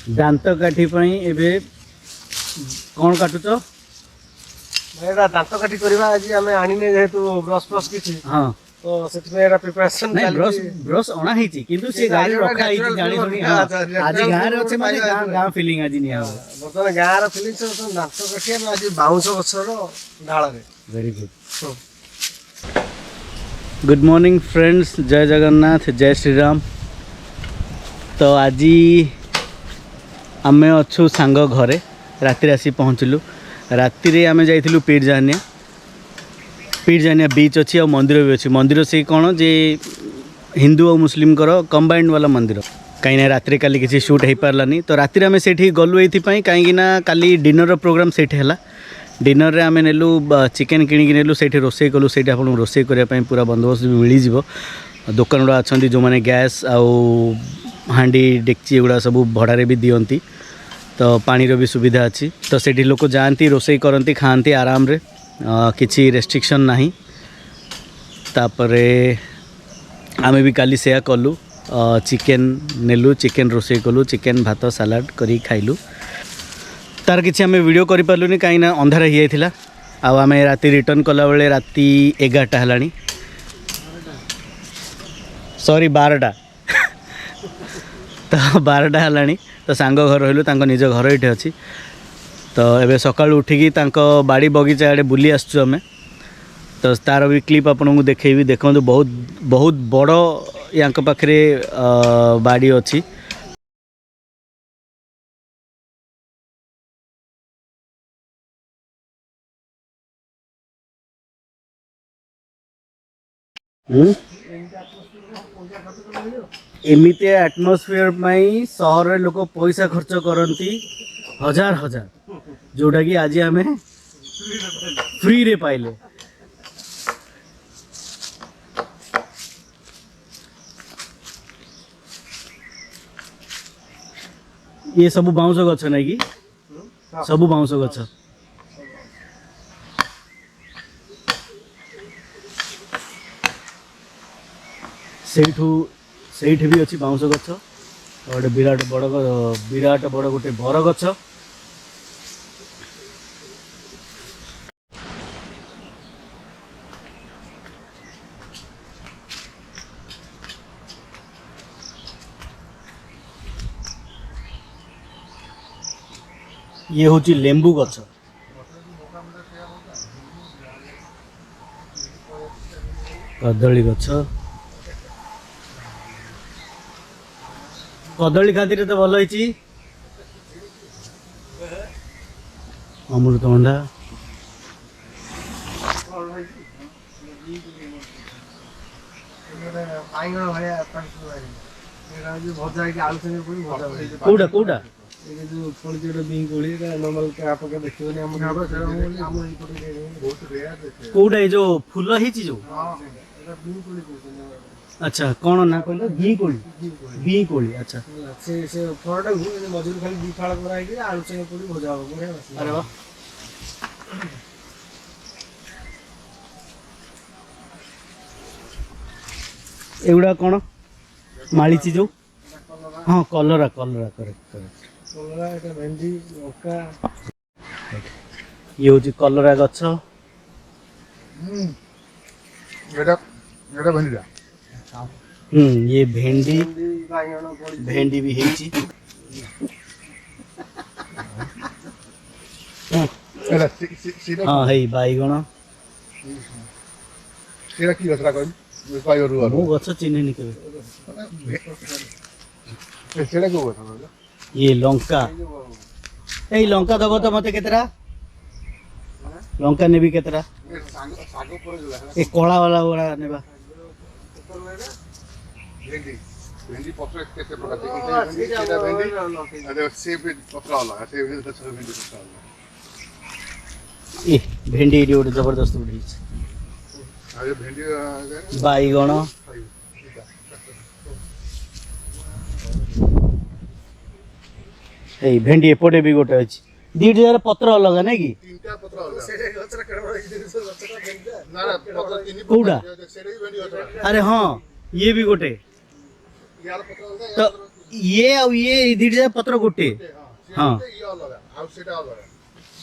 दांत काठी पई एबे कोन काटुच एटा दांत काठी करबा आज हमें आनिने जेहेतु ब्रश ब्रश किछि हां तो सेति में एटा प्रिपरेशन नहीं ब्रश ब्रश ओना हिची किंतु से गाड़ी रखा हिची जानि सुनी आज गां रे अछि माने गां फीलिंग आज नि आ बर्तमान गां रा फीलिंग से दांत काठी में आज बाउंस गछर डाळ रे very good good morning friends जय जगन्नाथ जय श्री राम तो आज आमे अच्छु सांग घरे राति आसी पहुँचलु राति रे आमे जाइथिलु पीर जानिया बीच अच्छी और मंदिर भी अच्छी मंदिर से कौन जे हिंदू और मुस्लिम करो कंबाइंड वाला मंदिर कहीं राति काली किसी शूट हो पारानी तो राति आम से गलु ये कहीं काली डिनर प्रोग्राम से डिनर रे आम नेलु चिकेन किणिकी नेलु से रोसे कलु से रोसे करने पूरा बंदोबस्त भी मिल जाव दुकान गुड़ा अच्छा जो मैंने गैस आउ हांडी डेक्ची एगुड़ा सब भड़ारे भी दियंती तो पानीर भी सुविधा अच्छी तो सेठी लोक जाती रोसे करती खाती आराम रे किसी रेस्ट्रिक्शन नहीं तापरे आमे भी काली सेया कलु चिकेन नेलु चिकेन रोसे कलु चिकेन भात सलाड करी खाइलु तार किसी आमे वीडियो करि पारलुनी कहीं ना अंधार ही जाइथिला आ आमे राति रिटर्न कला बेले राति 11टा हलानी सॉरी 12टा तो 12टा हलानी तो सांग घर रहिलु तांको निज घर एठी अछि तो एबे सकाळ उठिकी तांको बाड़ी बगीचा आड़े बुली आसछु हमें तो तार भी क्लिप आपको देखेबी देखो बहुत बहुत बड़ या पाखे बाड़ी अच्छी एमती एटमोस्फियर सहर लोक पैसा खर्च करती हजार हजार जोटा कि आज आम फ्री रे पाइले ये सब बाउंस गछ ना कि सब बाउंस गछ सेठ भी अच्छी बाउंस गछ गोटे विराट बड़ गोटे बर गछ ये हूँ लेंबू गछ कदली गछ कदली खातिर तो भल होइची अमृतभंडा कौटा कौटा कौटा जो फूल ही जो अच्छा कौन ना कहल घी कोली अच्छा से फलटा मजूरी खाली दी फाड़ कराई आलू चंगे पूरी भजा हो बढ़िया अरे वाह एगुड़ा कौन माली जो हाँ कलरा करेक्ट कलरा एटा भेंडी लौका ये हूँ कलरा गछ एटा भेंडी ये भेंडी भी है हाँ है बैगण मो गछ चिन्हनी ये लंका ए लंका दब तो मत केतरा लंका नेबी केतरा ए कला वाला वाला नेबा भेंडी पत्र केते प्रकार एटा भेंडी अरे सेब पत्र वाला सेब भेंडी पत्र वाला ए भेंडी एडी जबरदस्त उड़ी अरे भेंडी बैगण ए भेंडी एपटे भी गोटे अछि दीट जार पत्र अलग ना कि तीनटा पत्र अलग सेरे गछरा केडा गछरा ना ना पत्र तीन कोडा सेरे भी भेंडी गछरा अरे हाँ ये भी गोटे यार पत्र अलग तो ये ଆଉ ये ଦିଟା ପତ୍ର ଗୋଟେ ହଁ ଇଏ ଅଲଗା ଆଉ ସେଟା ଅଲଗା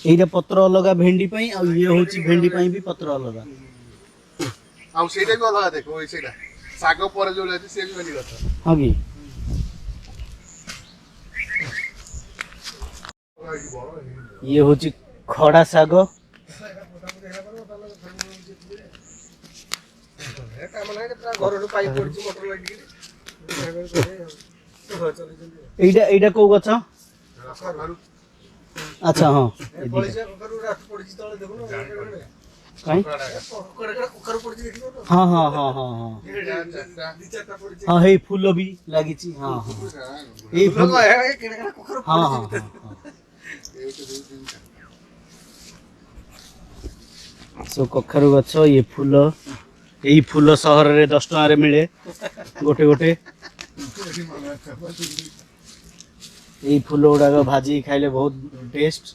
ଏଇଟା ପତ୍ର ଅଲଗା ଭେଣ୍ଡି ପାଇଁ ଆଉ ଇଏ ହଉଛି ଭେଣ୍ଡି ପାଇଁ ବି ପତ୍ର ଅଲଗା ଆଉ ସେଇଟା ବି ଅଲଗା ଦେଖ ଏଇ ସେଇଟା ଶାଗ ପରେ ଯୋଉ ଅଛି ସେ ବି ଭେଣ୍ଡି ଗଛ ହଁ କି ଇଏ ହଉଛି ଖଡା ଶାଗ ଘରଠୁ ପାଇପ୍ ପଡିଛି ମୋଟର ଲାଗିକି ଏଇଟା ଏଇଟା କୋଉ ଗଛ ଆଚ୍ଛା ହଁ କାଇଁ ହଁ ହଁ ହଁ ହଁ ହଁ ହଁ ହେଇ ଫୁଲ ବି ଲାଗିଛି ହଁ ହଁ ଏଇ ଫୁଲ ହଁ ହଁ ହଁ ସୋ କଖାରୁ ଗଛ ଇଏ ଫୁଲ ଏଇ ଫୁଲ ସହରରେ 10 ଟଙ୍କାରେ ମିଳେ ଗୋଟେ ଗୋଟେ ଏଇ ଫୁଲ ଗୁଡାକ ଭାଜି ଖାଇଲେ ବହୁତ ଟେଷ୍ଟ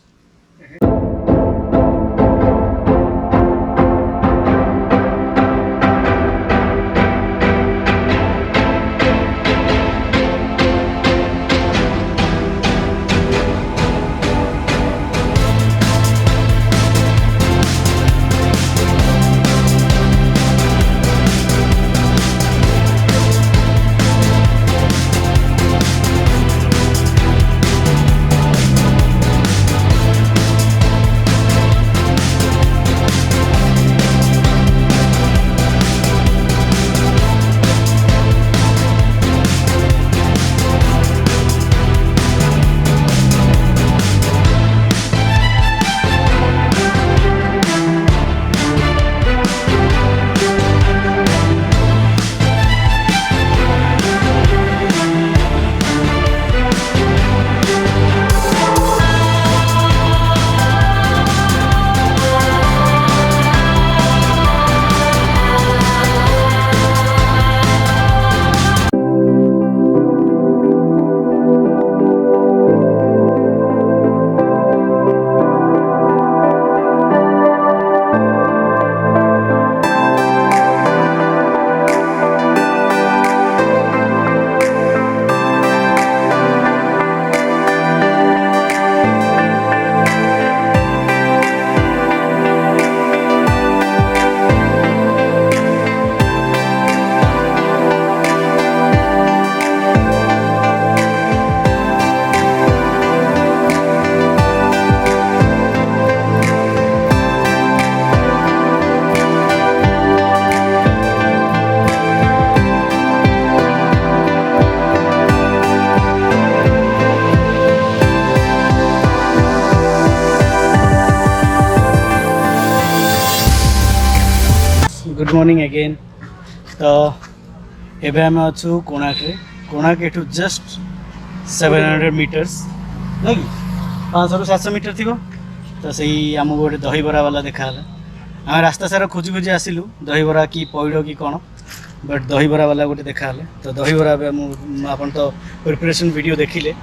गुड मॉर्निंग अगेन तो एबे आम अच्छु कोणार्क एठू जस्ट 700 मीटर्स नहीं 500 ରୁ 700 मीटर थी तो सही आमको गोटे दहीबरा वाला देखा आम रास्ता सारा खोजी खोजी आसिलु दहीबरा कि पैड़ कि कौन बट दहीबरा वाला गोटे देखा तो दहीबरा आपन तो प्रिपरेशन वीडियो देखिले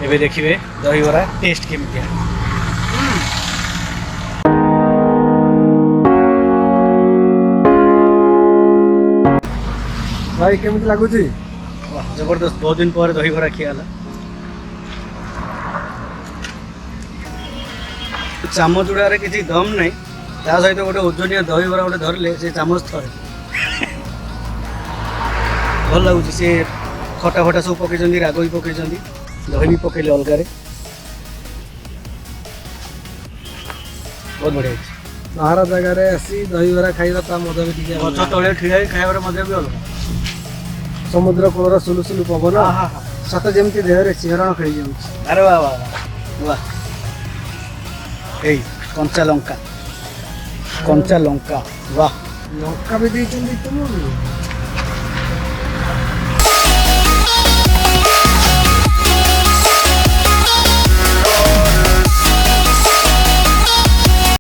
एबे देखिए दहीबरा टेस्ट केमितिया भाई केमिति लागुची जबरदस्त बहुत दिन पर दहीबरा खियाला चामच गुड़ारे किसी दम नहीं ता सहित गोटे ओजनिया दहीबरा गोटे धरले से चामच थरे भल लगुच से खटा फटा सब पकई राग भी पकई दही भी पकईले अलगारे बहुत बढ़िया बाहर जगार आसी दहीबरा खाଇବା मजा भी गछ तले ठिया खाइबार मजा भी अलग समुद्र कूलर सुलुसुलु पवन सत जमी देह सिहरण खेल जाऊँ अरे वाह वाह वाह कंचा लंका वाह लंका भी तुम